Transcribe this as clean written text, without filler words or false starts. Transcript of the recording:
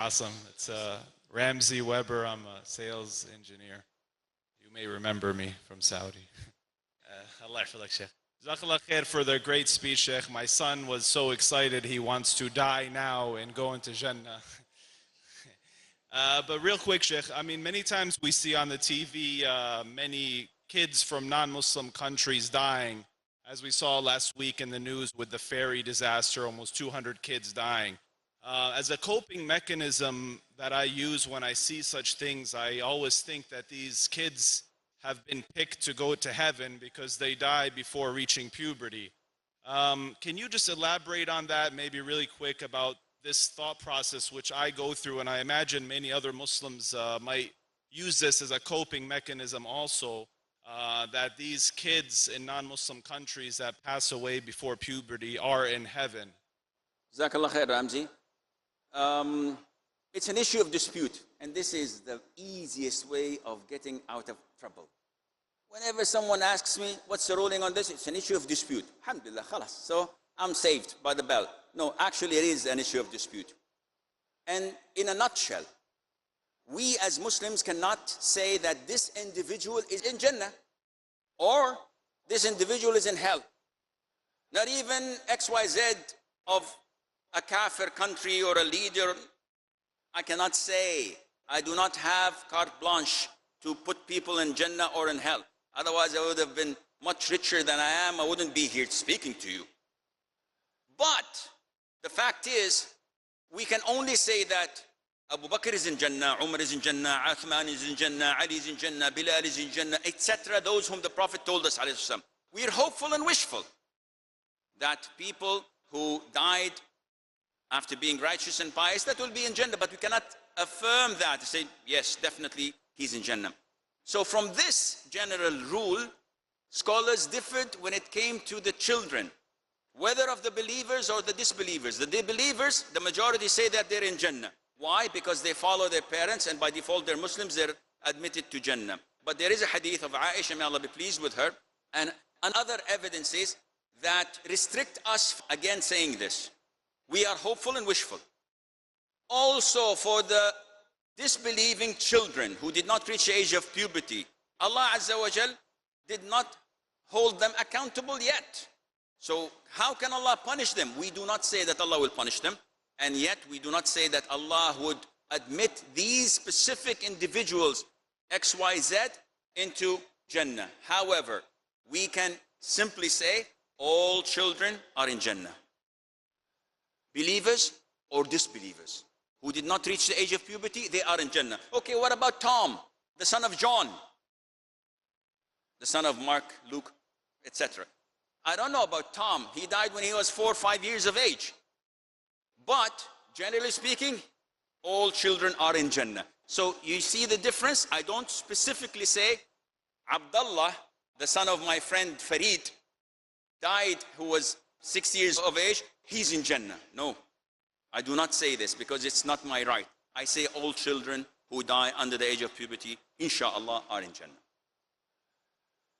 Awesome. It's Ramsey Weber. I'm a sales engineer. You may remember me from Saudi. Allah yahfazak, Sheikh. Jazakallah khair for the great speech, Sheikh. My son was so excited he wants to die now and go into Jannah. But real quick, Sheikh, I mean, many times we see on the TV many kids from non-Muslim countries dying, as we saw last week in the news with the ferry disaster, almost 200 kids dying. As a coping mechanism that I use when I see such things, I always think that these kids have been picked to go to heaven because they die before reaching puberty. Can you just elaborate on that, maybe really quick, about this thought process which I go through, and I imagine many other Muslims might use this as a coping mechanism also, that these kids in non-Muslim countries that pass away before puberty are in heaven? Jazakallah khair, Ramzi. It's an issue of dispute, and this is the easiest way of getting out of trouble. Whenever someone asks me, what's the ruling on this? It's an issue of dispute. Alhamdulillah, khalas. So I'm saved by the bell. No, actually it is an issue of dispute. And in a nutshell, we as Muslims cannot say that this individual is in Jannah or this individual is in hell. Not even XYZ of a kafir country or a leader. I cannot say. I do not have carte blanche to put people in Jannah or in hell. Otherwise I would have been much richer than I am. I wouldn't be here speaking to you. But the fact is, we can only say that Abu Bakr is in Jannah, Umar is in Jannah, Uthman is in Jannah, Ali is in Jannah, Bilal is in Jannah, etc. Those whom the Prophet told us, we are hopeful and wishful that people who died after being righteous and pious, that will be in Jannah. But we cannot affirm that, to say, yes, definitely he's in Jannah. So from this general rule, scholars differed when it came to the children, whether of the believers or the disbelievers. The disbelievers, the majority say that they're in Jannah. Why? Because they follow their parents, and by default they're Muslims, they're admitted to Jannah. But there is a hadith of Aisha, may Allah be pleased with her, and another evidences that restrict us against saying this. We are hopeful and wishful. Also for the disbelieving children who did not reach the age of puberty, Allah Azza wa Jal did not hold them accountable yet. So how can Allah punish them? We do not say that Allah will punish them, and yet we do not say that Allah would admit these specific individuals, XYZ, into Jannah. However, we can simply say all children are in Jannah. Believers or disbelievers who did not reach the age of puberty, they are in Jannah. Okay, what about Tom, the son of John, the son of Mark, Luke, etc.? I don't know about Tom. He died when he was 4 or 5 years of age. But generally speaking, all children are in Jannah. So you see the difference? I don't specifically say Abdullah, the son of my friend Farid, died who was 6 years of age, he's in Jannah. No, I do not say this because it's not my right. I say all children who die under the age of puberty, inshallah, are in Jannah.